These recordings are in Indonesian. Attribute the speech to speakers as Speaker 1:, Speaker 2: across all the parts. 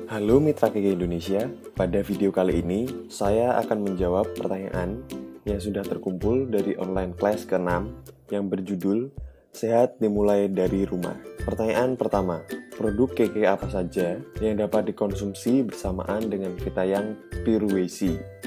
Speaker 1: Halo Mitra KK Indonesia, pada video kali ini saya akan menjawab pertanyaan yang sudah terkumpul dari online class ke-6 yang berjudul Sehat Dimulai Dari Rumah. Pertanyaan pertama, produk KK apa saja yang dapat dikonsumsi bersamaan dengan Vitayang Purewesi?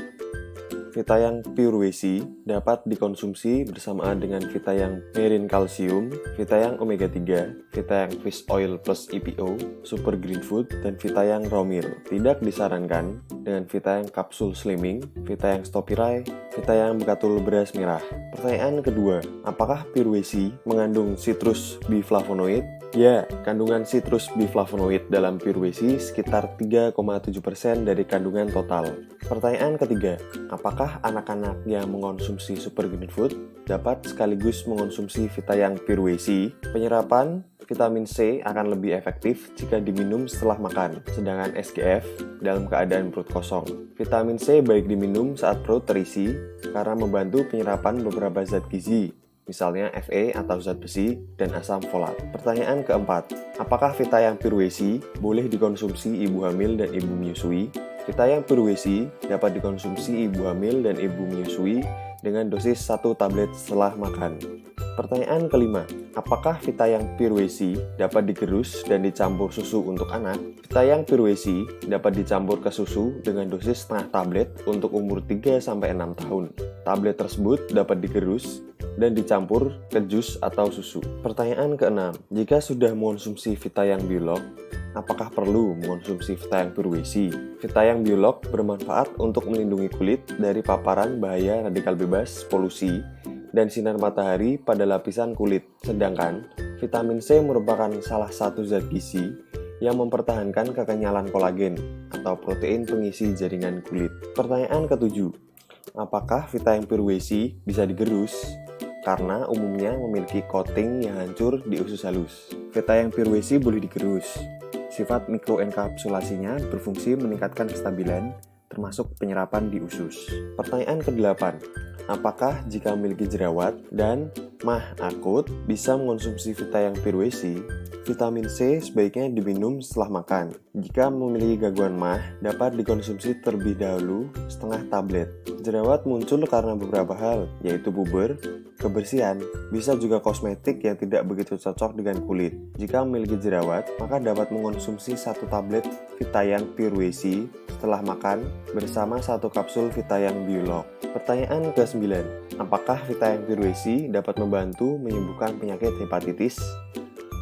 Speaker 1: Vitayang Purewesi dapat dikonsumsi bersamaan dengan Vitayang Marine Calcium, Vitayang Omega 3, Vitayang Fish Oil plus EPO, Super Green Food, dan Vitayang Raw Meal. Tidak disarankan dengan Vitayang Kapsul Slimming, Vitayang Stopirai, Vitayang Bekatul Beras Merah. Pertanyaan kedua, apakah Purewesi mengandung citrus biflavonoid? Ya, kandungan citrus biflavonoid dalam Purewesi sekitar 3,7% dari kandungan total. Pertanyaan ketiga, apakah anak-anak yang mengonsumsi Super Green Food dapat sekaligus mengonsumsi Vitayang Purewesi? Penyerapan vitamin C akan lebih efektif jika diminum setelah makan, sedangkan SGF dalam keadaan perut kosong. Vitamin C baik diminum saat perut terisi karena membantu penyerapan beberapa zat gizi, misalnya Fe atau zat besi dan asam folat. Pertanyaan keempat, apakah Vitayang Purewesi boleh dikonsumsi ibu hamil dan ibu menyusui? Vitayang Purewesi dapat dikonsumsi ibu hamil dan ibu menyusui dengan dosis 1 tablet setelah makan. Pertanyaan kelima, apakah Vitayang Purewesi dapat digerus dan dicampur susu untuk anak? Vitayang Purewesi dapat dicampur ke susu dengan dosis setengah tablet untuk umur 3-6 tahun. Tablet tersebut dapat digerus dan dicampur ke jus atau susu. Pertanyaan keenam, jika sudah mengonsumsi Vitayang Biolog, apakah perlu mengonsumsi Vitayang Purewesi? Vitayang Biolog bermanfaat untuk melindungi kulit dari paparan bahaya radikal bebas, polusi, dan sinar matahari pada lapisan kulit. Sedangkan vitamin C merupakan salah satu zat gizi yang mempertahankan kekenyalan kolagen atau protein pengisi jaringan kulit. Pertanyaan ketujuh, apakah Vitayang Purewesi bisa digerus? Karena umumnya memiliki coating yang hancur di usus halus. Vitayang Purewesi boleh digerus. Sifat mikroenkapsulasinya berfungsi meningkatkan kestabilan, termasuk penyerapan di usus. Pertanyaan ke-8, apakah jika memiliki jerawat dan mah akut bisa mengonsumsi Vitayang Purewesi? Vitamin C sebaiknya diminum setelah makan. Jika memiliki gangguan mah, dapat dikonsumsi terlebih dahulu setengah tablet. Jerawat muncul karena beberapa hal, yaitu puber, kebersihan, bisa juga kosmetik yang tidak begitu cocok dengan kulit. Jika memiliki jerawat, maka dapat mengonsumsi 1 tablet Vitayang Purewesi setelah makan bersama 1 kapsul Vitayang Biolog. Pertanyaan ke-9, apakah Vitayang Purewesi dapat membantu menyembuhkan penyakit hepatitis?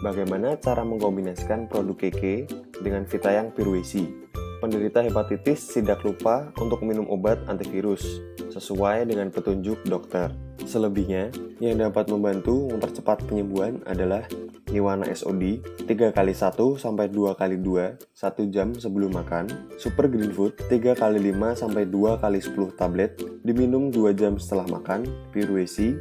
Speaker 1: Bagaimana cara mengkombinasikan produk KK dengan Vitayang Purewesi? Penderita hepatitis tidak lupa untuk minum obat antivirus sesuai dengan petunjuk dokter. Selebihnya, yang dapat membantu mempercepat penyembuhan adalah Niwana SOD 3x1 sampai 2x2 1 jam sebelum makan, Super Green Food 3x5 sampai 2x10 tablet diminum 2 jam setelah makan, Purewesi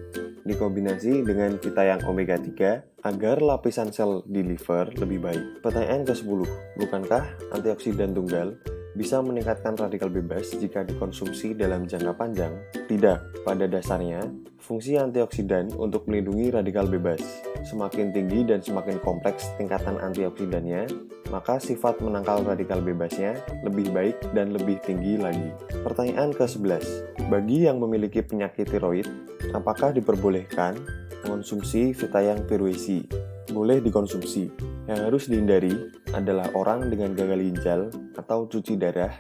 Speaker 1: dikombinasi dengan Vitayang Omega 3 agar lapisan sel di liver lebih baik. Pertanyaan ke-10, bukankah antioksidan tunggal bisa meningkatkan radikal bebas jika dikonsumsi dalam jangka panjang? Tidak, pada dasarnya, fungsi antioksidan untuk melindungi radikal bebas. Semakin tinggi dan semakin kompleks tingkatan antioksidannya, maka sifat menangkal radikal bebasnya lebih baik dan lebih tinggi lagi. Pertanyaan ke-11, bagi yang memiliki penyakit tiroid, apakah diperbolehkan mengonsumsi Vitayang Purewesi? Boleh dikonsumsi. Yang harus dihindari adalah orang dengan gagal ginjal atau cuci darah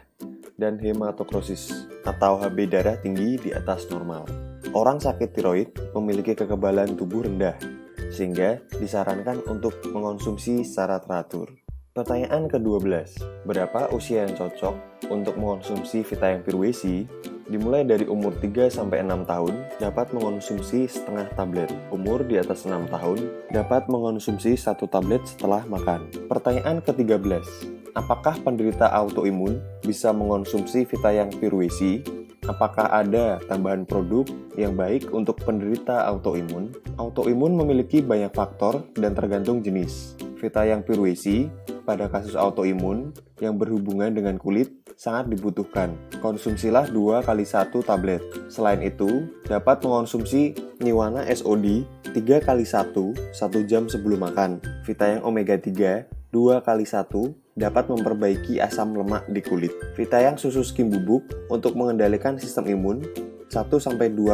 Speaker 1: dan hematokrosis atau HB darah tinggi di atas normal. Orang sakit tiroid memiliki kekebalan tubuh rendah, sehingga disarankan untuk mengonsumsi secara teratur. Pertanyaan ke-12, berapa usia yang cocok untuk mengonsumsi Vitayang Purewesi? Dimulai dari umur 3-6 tahun, dapat mengonsumsi setengah tablet. Umur di atas 6 tahun, dapat mengonsumsi 1 tablet setelah makan. Pertanyaan ke-13, apakah penderita autoimun bisa mengonsumsi Vitayang Purewesi? Apakah ada tambahan produk yang baik untuk penderita autoimun? Autoimun memiliki banyak faktor dan tergantung jenis. Vitayang Purewesi pada kasus autoimun yang berhubungan dengan kulit sangat dibutuhkan. Konsumsilah 2x1 tablet. Selain itu, dapat mengonsumsi Niwana SOD 3x1 1 jam sebelum makan. Vitayang Omega 3 2x1 dapat memperbaiki asam lemak di kulit. Fitayang susu skim bubuk untuk mengendalikan sistem imun 1-2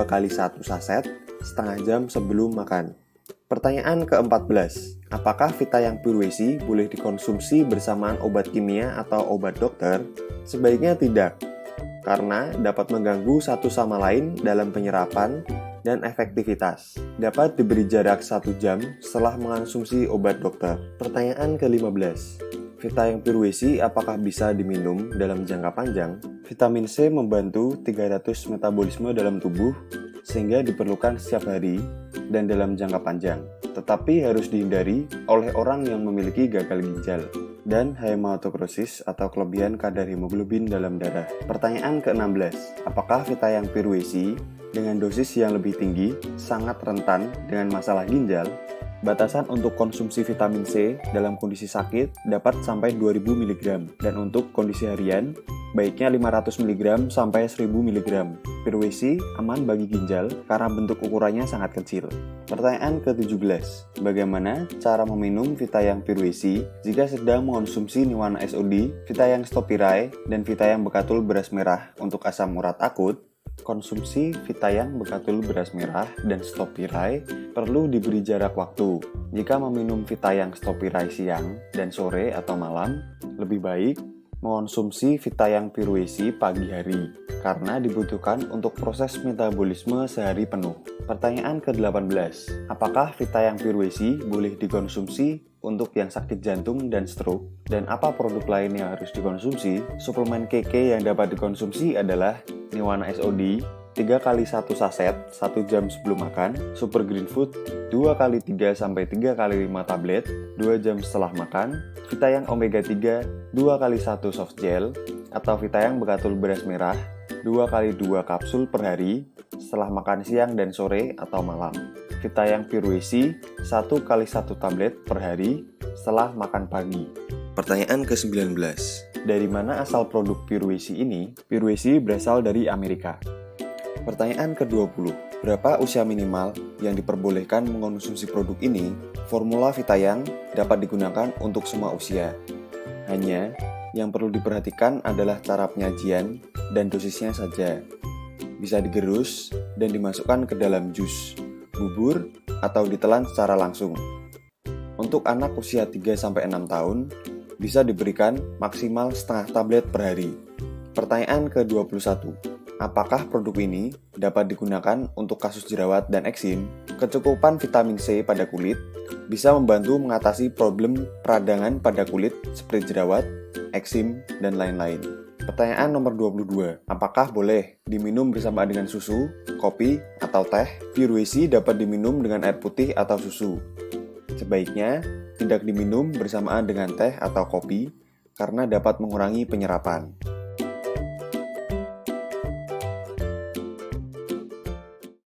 Speaker 1: kali 1 saset setengah jam sebelum makan. Pertanyaan ke-14. Apakah Fitayang Purwesi boleh dikonsumsi bersamaan obat kimia atau obat dokter? Sebaiknya tidak, karena dapat mengganggu satu sama lain dalam penyerapan dan efektivitas. Dapat diberi jarak 1 jam setelah mengonsumsi obat dokter. Pertanyaan ke-15. Fitayang Purwesi apakah bisa diminum dalam jangka panjang? Vitamin C membantu 300 metabolisme dalam tubuh sehingga diperlukan setiap hari dan dalam jangka panjang, tetapi harus dihindari oleh orang yang memiliki gagal ginjal dan hematokrosis atau kelebihan kadar hemoglobin dalam darah. Pertanyaan ke-16. Apakah Fitayang Purwesi dengan dosis yang lebih tinggi sangat rentan dengan masalah ginjal? Batasan untuk konsumsi vitamin C dalam kondisi sakit dapat sampai 2000 mg dan untuk kondisi harian baiknya 500 mg sampai 1000 mg. Purwesi aman bagi ginjal karena bentuk ukurannya sangat kecil. Pertanyaan ke-17. Bagaimana cara meminum Fitayang Purwesi jika sedang mengonsumsi Niwana SOD, Fitayang Stopirai, dan Fitayang Bekatul beras merah untuk asam urat akut? Konsumsi Fitayang Bekatul beras merah dan Stopirai perlu diberi jarak waktu. Jika meminum Fitayang Stopirai siang dan sore atau malam, lebih baik mengonsumsi Fitayang Purwesi pagi hari karena dibutuhkan untuk proses metabolisme sehari penuh. Pertanyaan ke-18. Apakah Fitayang Purwesi boleh dikonsumsi untuk yang sakit jantung dan stroke? Dan apa produk lain yang harus dikonsumsi? Suplemen KK yang dapat dikonsumsi adalah Niwana SOD 3 kali 1 saset 1 jam sebelum makan, Super Green Food 2 kali 3 sampai 3 kali 5 tablet 2 jam setelah makan, Fitayang Omega 3 2 kali 1 soft gel atau Fitayang Bekatul beras merah 2 kali 2 kapsul per hari setelah makan siang dan sore atau malam. Fitayang Purwesi 1 kali 1 tablet per hari setelah makan pagi. Pertanyaan ke-19. Dari mana asal produk Purwesi ini? Purwesi berasal dari Amerika. Pertanyaan ke-20. Berapa usia minimal yang diperbolehkan mengonsumsi produk ini? Formula Fitayang dapat digunakan untuk semua usia. Hanya yang perlu diperhatikan adalah cara penyajian dan dosisnya saja. Bisa digerus dan dimasukkan ke dalam jus, bubur, atau ditelan secara langsung. Untuk anak usia 3-6 tahun, bisa diberikan maksimal setengah tablet per hari. Pertanyaan ke-21. Apakah produk ini dapat digunakan untuk kasus jerawat dan eksim? Kecukupan vitamin C pada kulit bisa membantu mengatasi problem peradangan pada kulit seperti jerawat, eksim, dan lain-lain. Pertanyaan nomor 22. Apakah boleh diminum bersama dengan susu, kopi, atau teh? Purwesi dapat diminum dengan air putih atau susu. Sebaiknya tidak diminum bersamaan dengan teh atau kopi karena dapat mengurangi penyerapan.